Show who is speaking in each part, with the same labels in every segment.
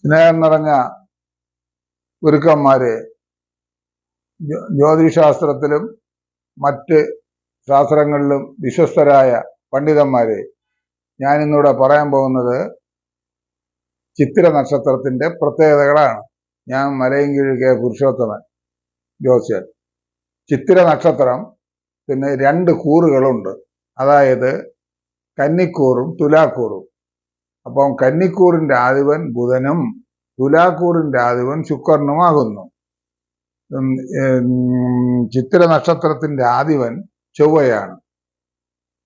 Speaker 1: സ്നേഹം നിറഞ്ഞ ഗുരുക്കന്മാരെ, ജ്യോതിശാസ്ത്രത്തിലും മറ്റ് ശാസ്ത്രങ്ങളിലും വിശ്വസ്തരായ പണ്ഡിതന്മാരെ, ഞാനിന്നിവിടെ പറയാൻ പോകുന്നത് ചിത്തിര നക്ഷത്രത്തിന്റെ പ്രത്യേകതകളാണ്. ഞാൻ മലയൻകീഴ് കെ പുരുഷോത്തമൻ ജ്യോത്സ്യൻ. ചിത്തിര നക്ഷത്രത്തിന് 2 കൂറുകളുണ്ട്, അതായത് കന്നിക്കൂറും തുലാക്കൂറും. അപ്പം കന്നിക്കൂറിന്റെ ആധിപൻ ബുധനും തുലാക്കൂറിന്റെ ആധിപൻ ശുക്രനുമാകുന്നു. ചിത്തിര നക്ഷത്രത്തിന്റെ ആധിപൻ ചൊവ്വയാണ്,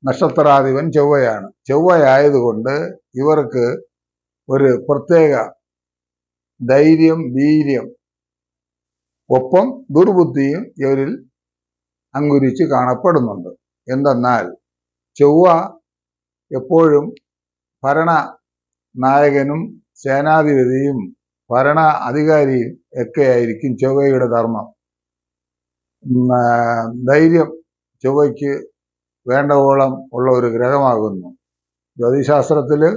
Speaker 1: നക്ഷത്രാധിപൻ ചൊവ്വയാണ്. ചൊവ്വയായതുകൊണ്ട് ഇവർക്ക് ഒരു പ്രത്യേക ധൈര്യം, വീര്യം, ഒപ്പം ദുർബുദ്ധിയും ഇവരിൽ അങ്കുരിച്ച് കാണപ്പെടുന്നുണ്ട്. എന്തെന്നാൽ ചൊവ്വ എപ്പോഴും ഭരണ നായകനും സേനാധിപതിയും ഭരണ അധികാരിയും ഒക്കെ ആയിരിക്കും ചൊവ്വയുടെ ധർമ്മം. ധൈര്യം ചൊവ്വയ്ക്ക് വേണ്ടവോളം ഉള്ള ഒരു ഗ്രഹമാകുന്നു. ജ്യോതിശാസ്ത്രത്തില്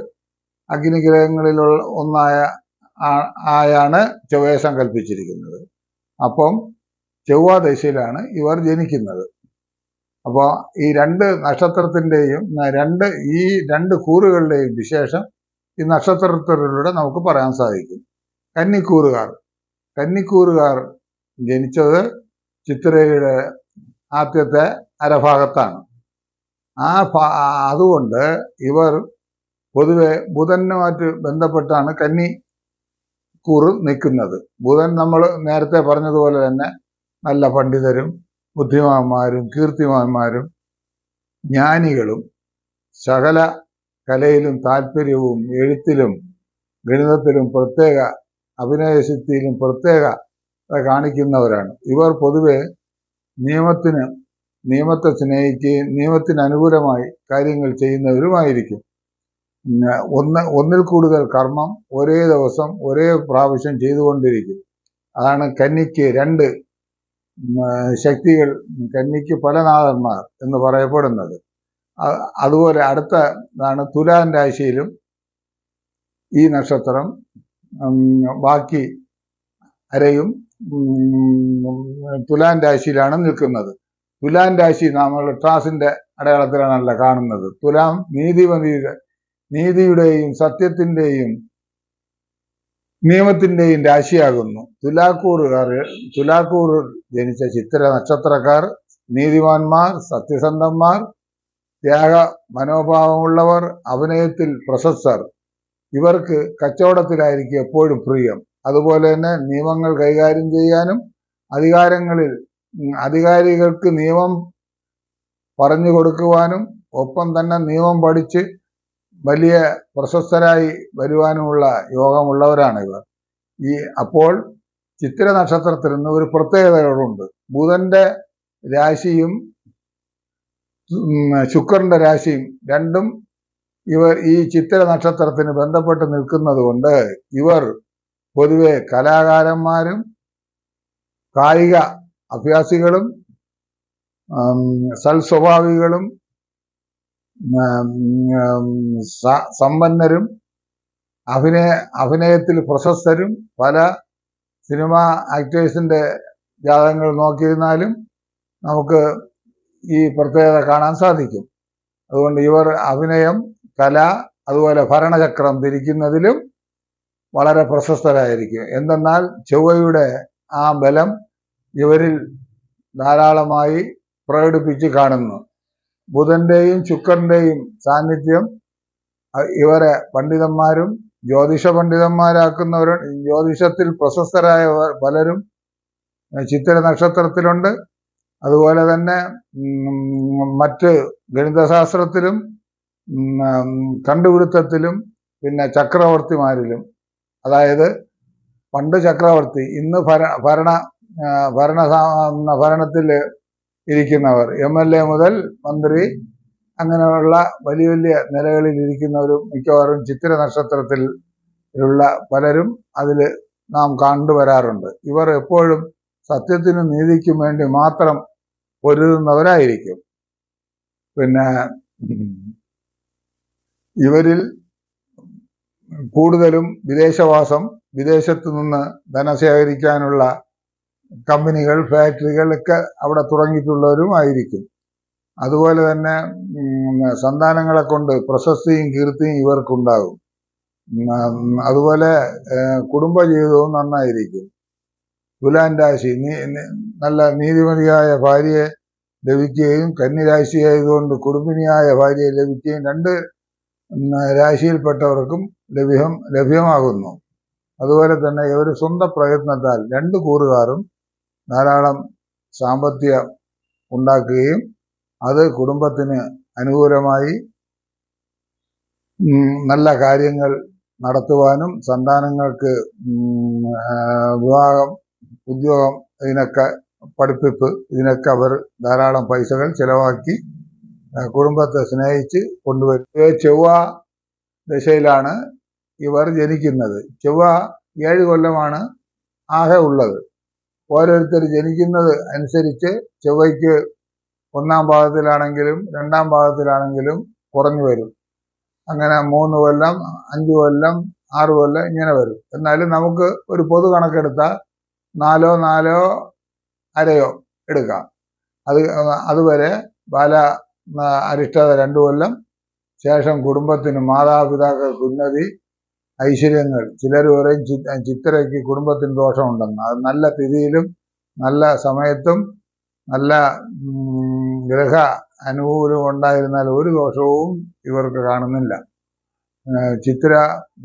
Speaker 1: അഗ്നിഗ്രഹങ്ങളിലുള്ള ആയാണ് ചൊവ്വയെ സങ്കല്പിച്ചിരിക്കുന്നത്. അപ്പം ചൊവ്വ ദശയിലാണ് ഇവർ ജനിക്കുന്നത്. അപ്പോൾ ഈ 2 നക്ഷത്രത്തിന്റെയും ഈ 2 കൂറുകളുടെയും വിശേഷം ഈ നക്ഷത്രത്തിലൂടെ നമുക്ക് പറയാൻ സാധിക്കും. കന്നിക്കൂറുകാർ ജനിച്ചത് ചിത്തിരയുടെ ആദ്യത്തെ അരഭാഗത്താണ്. അതുകൊണ്ട് ഇവർ പൊതുവെ ബുധനുമായിട്ട് ബന്ധപ്പെട്ടാണ് കന്നിക്കൂറ് നിൽക്കുന്നത്. ബുധൻ നമ്മൾ നേരത്തെ പറഞ്ഞതുപോലെ തന്നെ നല്ല പണ്ഡിതരും ബുദ്ധിമാന്മാരും കീർത്തിമാന്മാരും ജ്ഞാനികളും സകല കലയിലും താല്പര്യവും എഴുത്തിലും ഗണിതത്തിലും പ്രത്യേക അഭിനയശക്തിയിലും പ്രത്യേക കാണിക്കുന്നവരാണ്. ഇവർ പൊതുവെ നിയമത്തെ സ്നേഹിക്കുകയും നിയമത്തിന് അനുകൂലമായി കാര്യങ്ങൾ ചെയ്യുന്നവരുമായിരിക്കും. ഒന്നിൽ കൂടുതൽ കർമ്മം ഒരേ ദിവസം ഒരേ പ്രാവശ്യം ചെയ്തുകൊണ്ടിരിക്കും. അതാണ് കന്നിക്ക് 2 ശക്തികൾ, കന്നിക്ക് പല നാഥന്മാർ എന്ന് പറയപ്പെടുന്നത്. അതുപോലെ അടുത്തതാണ് തുലാൻ രാശിയിലും ഈ നക്ഷത്രം ബാക്കി അരയും തുലാൻ രാശിയിലാണ് നിൽക്കുന്നത്. തുലാൻ രാശി നമ്മൾ ട്രാസിന്റെ അടയാളത്തിലാണല്ല കാണുന്നത്. തുലാം നീതിയുടെയും സത്യത്തിന്റെയും നിയമത്തിന്റെയും രാശിയാകുന്നു. തുലാക്കൂർ ജനിച്ച ചിത്തിര നക്ഷത്രക്കാർ നീതിമാന്മാർ, സത്യസന്ധന്മാർ, ത്യാഗ മനോഭാവമുള്ളവർ, അഭിനയത്തിൽ പ്രശസ്തർ. ഇവർക്ക് കച്ചവടത്തിലായിരിക്കും എപ്പോഴും പ്രിയം. അതുപോലെ തന്നെ നിയമങ്ങൾ കൈകാര്യം ചെയ്യാനും അധികാരികൾക്ക് നിയമം പറഞ്ഞു കൊടുക്കുവാനും ഒപ്പം തന്നെ നിയമം പഠിച്ച് വലിയ പ്രശസ്തരായി വരുവാനുമുള്ള യോഗമുള്ളവരാണ് ഇവർ. അപ്പോൾ ചിത്തിര നക്ഷത്രത്തിൽ നിന്ന് ഒരു പ്രത്യേകതകളുണ്ട്. ബുധന്റെ രാശിയും ശുക്രന്റെ രാശിയും രണ്ടും ഈ ചിത്തിര നക്ഷത്രത്തിന് ബന്ധപ്പെട്ട് നിൽക്കുന്നത് കൊണ്ട് ഇവർ പൊതുവെ കലാകാരന്മാരും കായിക അഭ്യാസികളും സൽസ്വഭാവികളും സമ്പന്നരും അഭിനയത്തിൽ പ്രശസ്തരും. പല സിനിമ ആക്ടേഴ്സിന്റെ ജാതകങ്ങൾ നോക്കിയിരുന്നാലും നമുക്ക് ഈ പ്രത്യേകത കാണാൻ സാധിക്കും. അതുകൊണ്ട് ഇവർ അഭിനയം, കല, അതുപോലെ ഭരണചക്രം തിരിക്കുന്നതിലും വളരെ പ്രശസ്തരായിരിക്കും. എന്തെന്നാൽ ചൊവ്വയുടെ ആ ബലം ഇവരിൽ ധാരാളമായി പ്രകടിപ്പിച്ച് കാണുന്നു. ബുധന്റെയും ശുക്രന്റെയും സാന്നിധ്യം ഇവരെ പണ്ഡിതന്മാരും ജ്യോതിഷ പണ്ഡിതന്മാരാക്കുന്നവരും ജ്യോതിഷത്തിൽ പ്രശസ്തരായ പലരും ചിത്തിര നക്ഷത്രത്തിലുണ്ട്. അതുപോലെ തന്നെ മറ്റ് ഗണിതശാസ്ത്രത്തിലും കണ്ടുപിടുത്തത്തിലും പിന്നെ ചക്രവർത്തിമാരിലും, അതായത് പണ്ട് ചക്രവർത്തി, ഇന്ന് ഭരണത്തിൽ ഇരിക്കുന്നവർ, MLA മുതൽ മന്ത്രി, അങ്ങനെയുള്ള വലിയ വലിയ നിലകളിൽ ഇരിക്കുന്നവരും മിക്കവാറും ചിത്തിര നക്ഷത്രത്തിലുള്ള പലരും അതിൽ നാം കണ്ടുവരാറുണ്ട്. ഇവർ എപ്പോഴും സത്യത്തിനും നീതിക്കും വേണ്ടി മാത്രം പൊരുതുന്നവരായിരിക്കും. പിന്നെ ഇവരിൽ കൂടുതലും വിദേശവാസം, വിദേശത്തു നിന്ന് ധനം ശേഖരിക്കാനുള്ള കമ്പനികൾ, ഫാക്ടറികൾ ഒക്കെ അവിടെ തുടങ്ങിയിട്ടുള്ളവരും ആയിരിക്കും. അതുപോലെ തന്നെ സന്താനങ്ങളെ കൊണ്ട് പ്രശസ്തിയും കീർത്തിയും ഇവർക്കുണ്ടാകും. അതുപോലെ കുടുംബജീവിതവും നന്നായിരിക്കും. തുലാം രാശി നല്ല നീതിമതിയായ ഭാര്യയെ ലഭിക്കുകയും, കന്നിരാശിയായതുകൊണ്ട് കുടുംബിനിയായ ഭാര്യയെ ലഭിക്കുകയും രണ്ട് രാശിയിൽപ്പെട്ടവർക്കും ലഭ്യമാകുന്നു. അതുപോലെ തന്നെ ഒരു സ്വന്തം പ്രയത്നത്താൽ രണ്ട് കൂറുകാരും ധാരാളം സാമ്പത്തികം ഉണ്ടാക്കുകയും അത് കുടുംബത്തിന് അനുകൂലമായി നല്ല കാര്യങ്ങൾ നടത്തുവാനും സന്താനങ്ങൾക്ക് വിവാഹം, ഉദ്യോഗം, ഇതിനൊക്കെ പഠിപ്പിപ്പ്, ഇതിനൊക്കെ അവർ ധാരാളം പൈസകൾ ചെലവാക്കി കുടുംബത്തെ സ്നേഹിച്ച് കൊണ്ടുവരും. ചൊവ്വ ദശയിലാണ് ഇവർ ജനിക്കുന്നത്. ചൊവ്വ 7 കൊല്ലമാണ് ആകെ ഉള്ളത്. ഓരോരുത്തർ ജനിക്കുന്നത് അനുസരിച്ച് ചൊവ്വയ്ക്ക് 1-ാം ഭാവത്തിലാണെങ്കിലും 2-ാം ഭാവത്തിലാണെങ്കിലും കുറഞ്ഞു വരും. അങ്ങനെ 3 കൊല്ലം, 5 കൊല്ലം, 6 കൊല്ലം ഇങ്ങനെ വരും. എന്നാലും നമുക്ക് ഒരു പൊതു കണക്കെടുത്താൽ 4 അരയോ എടുക്കാം. അതുവരെ ബാല അരിഷ്ടത 2 കൊല്ലം, ശേഷം കുടുംബത്തിന്, മാതാപിതാക്കൾക്ക് ഉന്നതി, ഐശ്വര്യങ്ങൾ. ചിലർ പറയും ചിത്രയ്ക്ക് കുടുംബത്തിന് ദോഷമുണ്ടെന്ന്. അത് നല്ല തിഥിയിലും നല്ല സമയത്തും നല്ല ഗ്രഹ അനുകൂലം ഉണ്ടായിരുന്നാൽ ഒരു ദോഷവും ഇവർക്ക് കാണുന്നില്ല. ചിത്ര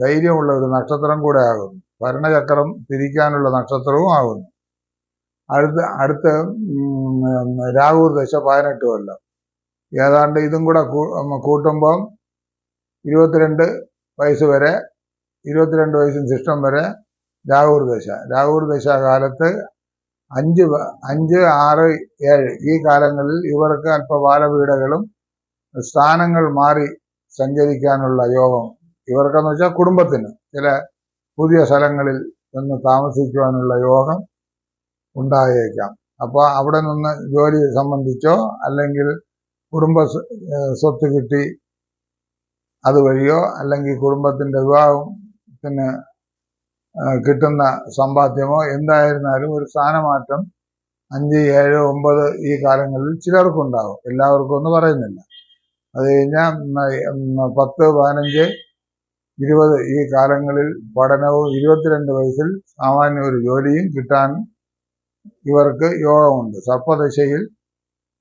Speaker 1: ധൈര്യമുള്ള ഒരു നക്ഷത്രം കൂടെ ആകുന്നു. ഭരണചക്രം തിരിക്കാനുള്ള നക്ഷത്രവും ആകുന്നു. അടുത്ത രാഹു ദശ 18 കൊല്ലം. ഏതാണ്ട് ഇതും കൂടെ കൂട്ടുമ്പം 22 വയസ്സ് വരെ, 22 വയസ്സിന് ശിഷ്ടം വരെ രാഹുർ ദശ. രാഹുർ ദശ കാലത്ത് 5, 6, 7 ഈ കാലങ്ങളിൽ ഇവർക്ക് അല്പ ബാലപീഡകളും സ്ഥാനങ്ങൾ മാറി സഞ്ചരിക്കാനുള്ള യോഗം ഇവർക്കെന്ന് വെച്ചാൽ കുടുംബത്തിന് ചില പുതിയ സ്ഥലങ്ങളിൽ നിന്ന് താമസിക്കുവാനുള്ള യോഗം ഉണ്ടായേക്കാം. അപ്പോൾ അവിടെ നിന്ന് ജോലി സംബന്ധിച്ചോ അല്ലെങ്കിൽ കുടുംബ സ്വത്ത് കിട്ടി അതുവഴിയോ അല്ലെങ്കിൽ കുടുംബത്തിൻ്റെ വിവാഹത്തിന് കിട്ടുന്ന സമ്പാദ്യമോ എന്തായിരുന്നാലും ഒരു സ്ഥാനമാറ്റം 5, 7, 9 ഈ കാലങ്ങളിൽ ചിലർക്കുണ്ടാകും. എല്ലാവർക്കും ഒന്നും പറയുന്നില്ല. അത് കഴിഞ്ഞാൽ 10, 15, 20 ഈ കാലങ്ങളിൽ പഠനവും 22 വയസ്സിൽ സാമാന്യ ഒരു ജോലിയും കിട്ടാൻ ഇവർക്ക് യോഗമുണ്ട്. സർപ്പദശയിൽ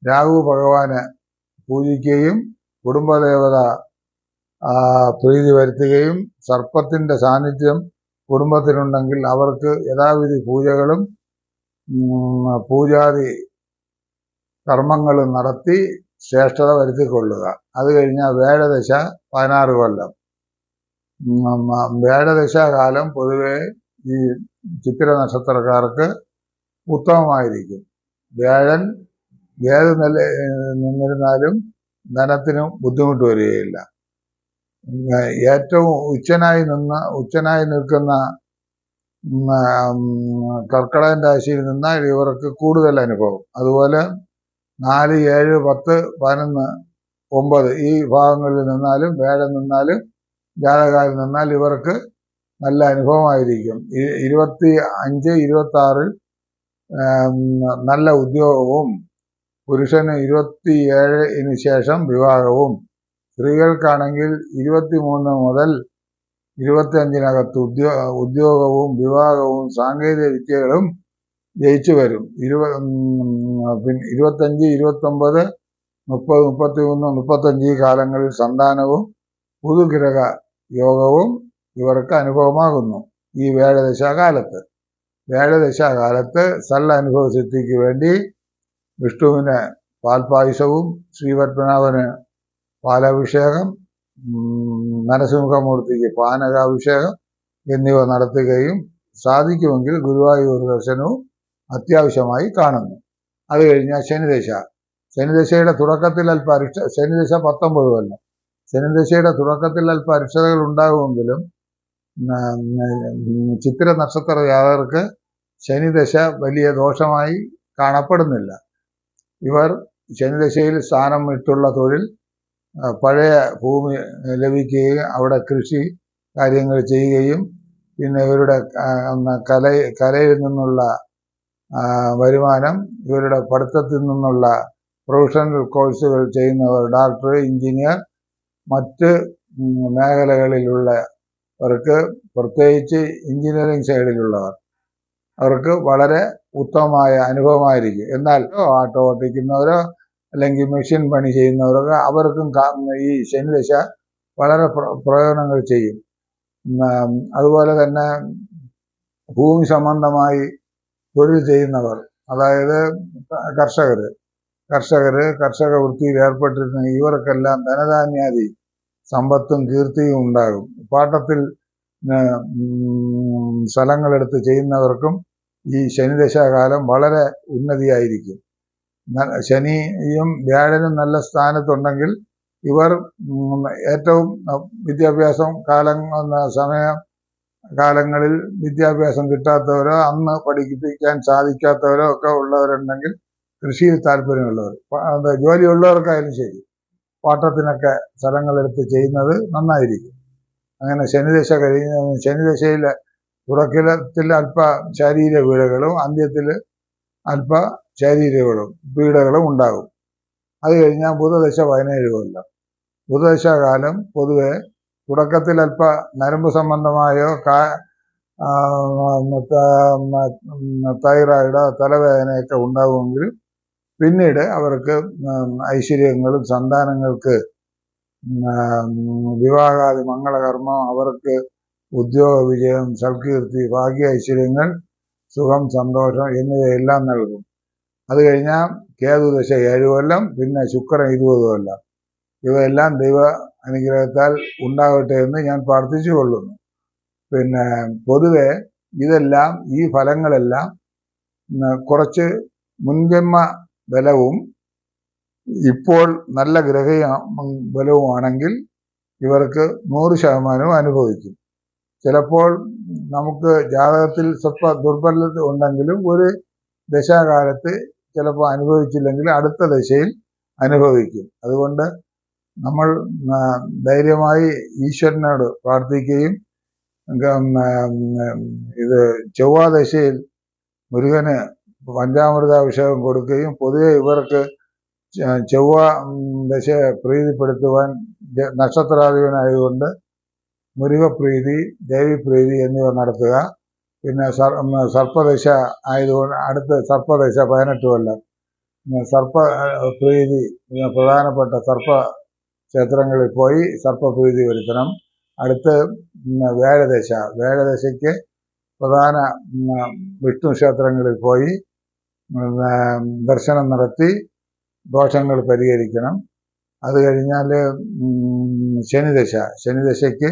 Speaker 1: രാഹു ഭഗവാനെ പൂജിക്കുകയും കുടുംബദേവത പ്രീതി വരുത്തുകയും സർപ്പത്തിൻ്റെ സാന്നിധ്യം കുടുംബത്തിനുണ്ടെങ്കിൽ അവർക്ക് യഥാവിധി പൂജകളും പൂജാതി കർമ്മങ്ങളും നടത്തി ശ്രേഷ്ഠത വരുത്തിക്കൊള്ളുക. അത് കഴിഞ്ഞാൽ വേഴദശ 16 കൊല്ലം. വേഴദശാകാലം പൊതുവെ ഈ ചിത്തിര നക്ഷത്രക്കാർക്ക് ഉത്തമമായിരിക്കും. വേഴൻ ഏത് നിന്നിരുന്നാലും ധനത്തിനും ബുദ്ധിമുട്ട് വരികയില്ല. ഏറ്റവും ഉച്ചനായി നിൽക്കുന്ന കർക്കിടകൻ രാശിയിൽ നിന്നാൽ ഇവർക്ക് കൂടുതൽ അനുഭവം. അതുപോലെ 4, 7, 10, 11, 9 ഈ ഭാഗങ്ങളിൽ നിന്നാലും വേഴം നിന്നാലും ജാതകാലിൽ നിന്നാൽ ഇവർക്ക് നല്ല അനുഭവമായിരിക്കും. 25, 26 നല്ല ഉദ്യോഗവും പുരുഷന് 27 ശേഷം വിവാഹവും, സ്ത്രീകൾക്കാണെങ്കിൽ 23 മുതൽ 25 ഉദ്യോഗവും വിവാഹവും സാങ്കേതിക വിദ്യകളും ജയിച്ചു വരും. 25, 29, 30, 33, 35 ഈ കാലങ്ങളിൽ സന്താനവും പുതുഗ്രഹ യോഗവും ഇവർക്ക് അനുഭവമാകുന്നു. ഈ വേഴദശാകാലത്ത് സല്ല അനുഭവ സിദ്ധിക്ക് വേണ്ടി വിഷ്ണുവിന് പാൽപായസവും ശ്രീപത്മനാഭന് പാലഭിഷേകം, നരസിംഹമൂർത്തിക്ക് പാനകാഭിഷേകം എന്നിവ നടത്തുകയും സാധിക്കുമെങ്കിൽ ഗുരുവായൂർ ദർശനവും അത്യാവശ്യമായി കാണുന്നു. അത് കഴിഞ്ഞാൽ ശനിദശയുടെ തുടക്കത്തിൽ ശനിദശ 19 കൊല്ലം. ശനിദശയുടെ തുടക്കത്തിൽ അല്പ അരിഷ്ടതകൾ ഉണ്ടാകുമെങ്കിലും ചിത്തിര നക്ഷത്ര ജാതകർക്ക് ശനിദശ വലിയ ദോഷമായി കാണപ്പെടുന്നില്ല. ഇവർ ശനിദശയിൽ സ്ഥാനം ഇട്ടുള്ള തൊഴിൽ, പഴയ ഭൂമി ലഭിക്കുകയും അവിടെ കൃഷി കാര്യങ്ങൾ ചെയ്യുകയും പിന്നെ ഇവരുടെ കലയിൽ നിന്നുള്ള വരുമാനം, ഇവരുടെ പഠിത്തത്തിൽ നിന്നുള്ള പ്രൊഫഷണൽ കോഴ്സുകൾ ചെയ്യുന്നവർ, ഡോക്ടർ, എഞ്ചിനീയർ, മറ്റ് മേഖലകളിലുള്ളവർക്ക്, പ്രത്യേകിച്ച് എഞ്ചിനീയറിംഗ് സൈഡിലുള്ളവർ, അവർക്ക് വളരെ ഉത്തമമായ അനുഭവമായിരിക്കും. എന്നാൽ ആട്ടോ ഓട്ടിക്കുന്നവരോ അല്ലെങ്കിൽ മെഷീൻ പണി ചെയ്യുന്നവരൊക്കെ അവർക്കും ഈ ശനിദശ വളരെ പ്രയോജനങ്ങൾ ചെയ്യും. അതുപോലെ തന്നെ ഭൂമി സംബന്ധമായി തൊഴിൽ ചെയ്യുന്നവർ, അതായത് കർഷക വൃത്തിയിൽ ഏർപ്പെട്ടിരുന്ന ഇവർക്കെല്ലാം ധനധാന്യാദി സമ്പത്തും കീർത്തിയും ഉണ്ടാകും. പാട്ടത്തിൽ സ്ഥലങ്ങളെടുത്ത് ചെയ്യുന്നവർക്കും ഈ ശനിദശാകാലം വളരെ ഉന്നതിയായിരിക്കും. ശനിയും വ്യാഴനും നല്ല സ്ഥാനത്തുണ്ടെങ്കിൽ ഇവർ ഏറ്റവും വിദ്യാഭ്യാസം കാലങ്ങളിൽ വിദ്യാഭ്യാസം കിട്ടാത്തവരോ അന്ന് പഠിപ്പിക്കാൻ സാധിക്കാത്തവരോ ഒക്കെ ഉള്ളവരുണ്ടെങ്കിൽ, കൃഷിയിൽ താല്പര്യമുള്ളവർ, ജോലിയുള്ളവർക്കായാലും ശരി, പാട്ടത്തിനൊക്കെ സ്ഥലങ്ങളെടുത്ത് ചെയ്യുന്നത് നന്നായിരിക്കും. അങ്ങനെ ശനിദശയിലെ തുടക്കത്തിൽ അല്പ ശാരീരിക പീഡകളും അന്ത്യത്തിൽ അല്പ പീഡകളും ഉണ്ടാകും. അത് കഴിഞ്ഞാൽ ബുധദശ 17 കൊല്ലം. ബുധദശാകാലം പൊതുവെ തുടക്കത്തിൽ അല്പ നരമ്പ് സംബന്ധമായോ തൈറോയിഡോ തലവേദനയൊക്കെ ഉണ്ടാകുമെങ്കിലും പിന്നീട് അവർക്ക് ഐശ്വര്യങ്ങളും സന്താനങ്ങൾക്ക് വിവാഹാദി മംഗളകർമ്മം, അവർക്ക് ഉദ്യോഗ വിജയം, സൽകീർത്തി, ഭാഗ്യ ഐശ്വര്യങ്ങൾ, സുഖം, സന്തോഷം എന്നിവയെല്ലാം നൽകും. അത് കഴിഞ്ഞാൽ കേതുദശ 7 കൊല്ലം, പിന്നെ ശുക്രൻ 20 കൊല്ലം. ഇവയെല്ലാം ദൈവ അനുഗ്രഹത്താൽ ഉണ്ടാകട്ടെ എന്ന് ഞാൻ പ്രാർത്ഥിച്ചു കൊള്ളുന്നു. പിന്നെ പൊതുവെ ഇതെല്ലാം, ഈ ഫലങ്ങളെല്ലാം കുറച്ച് മുൻജന്മ ബലവും ഇപ്പോൾ നല്ല ഗ്രഹ ബലവുമാണെങ്കിൽ ഇവർക്ക് 100% അനുഭവിക്കും. ചിലപ്പോൾ നമുക്ക് ജാതകത്തിൽ സ്വല്പ ദുർബലത ഉണ്ടെങ്കിലും ഒരു ദശാകാലത്ത് ചിലപ്പോൾ അനുഭവിച്ചില്ലെങ്കിൽ അടുത്ത ദശയിൽ അനുഭവിക്കും. അതുകൊണ്ട് നമ്മൾ ധൈര്യമായി ഈശ്വരനോട് പ്രാർത്ഥിക്കുകയും ഇത് ചൊവ്വാദശയിൽ മുരുകന് പഞ്ചാമൃതാഭിഷേകം കൊടുക്കുകയും പൊതുവെ ഇവർക്ക് ചൊവ്വ ദശയെ പ്രീതിപ്പെടുത്തുവാൻ നക്ഷത്രാധിപനായതുകൊണ്ട് മുരുകപ്രീതി, ദേവിപ്രീതി എന്നിവ നടത്തുക. പിന്നെ സർപ്പദശ ആയതുകൊണ്ട് അടുത്ത സർപ്പദശ 18 കൊല്ലം സർപ്പപ്രീതി, പ്രധാനപ്പെട്ട സർപ്പ ക്ഷേത്രങ്ങളിൽ പോയി സർപ്പപ്രീതി വരുത്തണം. അടുത്ത് വ്യാഴദശയ്ക്ക് പ്രധാന വിഷ്ണു ക്ഷേത്രങ്ങളിൽ പോയി ദർശനം നടത്തി ദോഷങ്ങൾ പരിഹരിക്കണം. അത് കഴിഞ്ഞാൽ ശനിദശയ്ക്ക്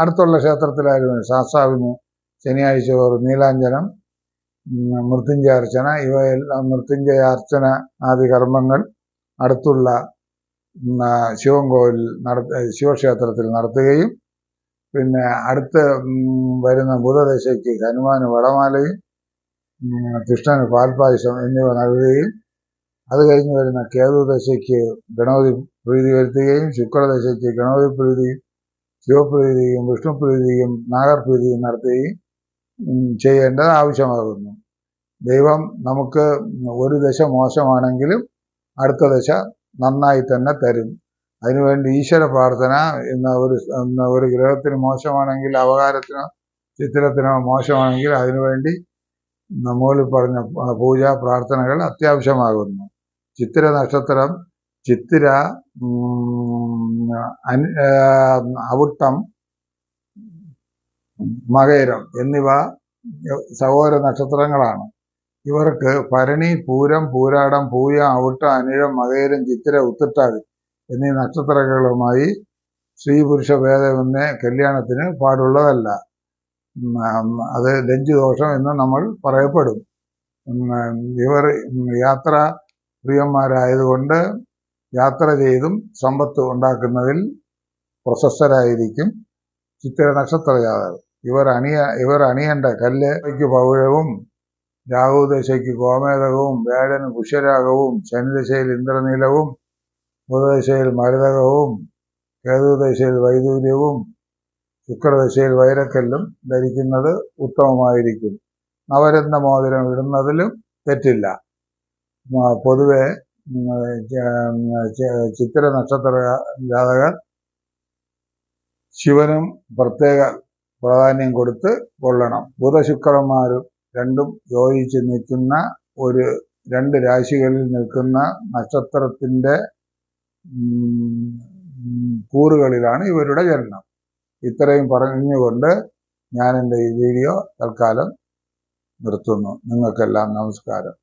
Speaker 1: അടുത്തുള്ള ക്ഷേത്രത്തിലായിരുന്നു ശാസ്താവിന് ശനിയാഴ്ച നീലാഞ്ജനം, മൃത്യുഞ്ജയാർച്ചന, ഇവയെല്ലാം മൃത്യുഞ്ജയാർച്ചന ആദി കർമ്മങ്ങൾ അടുത്തുള്ള ശിവക്ഷേത്രത്തിൽ നടത്തുകയും പിന്നെ അടുത്ത് വരുന്ന ബുധദശയ്ക്ക് ഹനുമാന് വടമാലയും കൃഷ്ണന് പാൽപായസം എന്നിവ നൽകുകയും അത് കഴിഞ്ഞ് വരുന്ന കേതുദശയ്ക്ക് ഗണപതി പ്രീതി വരുത്തുകയും ശുക്രദശയ്ക്ക് ഗണപതി പ്രീതിയും ശിവപ്രീതിയും വിഷ്ണുപ്രീതിയും നാഗർപ്രീതിയും നടത്തുകയും ചെയ്യേണ്ടത് ആവശ്യമാകുന്നു. ദൈവം നമുക്ക് ഒരു ദശ മോശമാണെങ്കിലും അടുത്ത ദശ നന്നായി തന്നെ തരും. അതിനുവേണ്ടി ഈശ്വര പ്രാർത്ഥന ഒരു ഗ്രഹത്തിന് മോശമാണെങ്കിൽ, അവതാരത്തിനോ ചിത്തിരത്തിനോ മോശമാണെങ്കിൽ അതിനുവേണ്ടി മുകളിൽ പറഞ്ഞ പൂജാ പ്രാർത്ഥനകൾ അത്യാവശ്യമാകുന്നു. ചിത്തിര നക്ഷത്രം, ചിത്തിര, അവിട്ടം, മകയിരം എന്നിവ സഹോദര നക്ഷത്രങ്ങളാണ്. ഇവർക്ക് ഭരണി, പൂരം, പൂരാടം, പൂയം, അവിട്ടം, അനിഴം, മകയിരം, ചിത്തിര, ഉത്രട്ടാതി എന്നീ നക്ഷത്രങ്ങളുമായി സ്ത്രീ പുരുഷ ഭേദമെന്ന് കല്യാണത്തിന് പാടുള്ളതല്ല. അത് ലജ്ജുദോഷം എന്ന് നമ്മൾ പറയപ്പെടും. ഇവർ യാത്ര പ്രിയന്മാരായതുകൊണ്ട് യാത്ര ചെയ്തും സമ്പത്ത് ഉണ്ടാക്കുന്നതിൽ പ്രശസ്തരായിരിക്കും ചിത്തിര നക്ഷത്ര ജാതകർ. ഇവർ അണിയേണ്ട കല്ല് പൗഴവും, രാഹുദശയ്ക്ക് ഗോമേതകവും, വ്യാഴന് പുഷ്യരാഗവും, ശനിദശയിൽ ഇന്ദ്രനീലവും, ബുധദശയിൽ മരതകവും, കേതുദശയിൽ വൈദൂര്യവും, ശുക്രദശയിൽ വൈരക്കല്ലും ധരിക്കുന്നത് ഉത്തമമായിരിക്കും. നവരത്ന മോതിരം ഇടുന്നതിലും തെറ്റില്ല. പൊതുവെ ചിത്തിര നക്ഷത്ര ജാതകർ ശിവനും പ്രത്യേക പ്രാധാന്യം കൊടുത്ത് കൊള്ളണം. ബുധശുക്രന്മാരും രണ്ടും യോജിച്ച് നിൽക്കുന്ന രണ്ട് രാശികളിൽ നിൽക്കുന്ന നക്ഷത്രത്തിന്റെ കൂറുകളിലാണ് ഇവരുടെ ജനനം. ഇത്രയും പറഞ്ഞുകൊണ്ട് ഞാൻ എൻ്റെ ഈ വീഡിയോ തൽക്കാലം നിർത്തുന്നു. നിങ്ങൾക്കെല്ലാം നമസ്കാരം.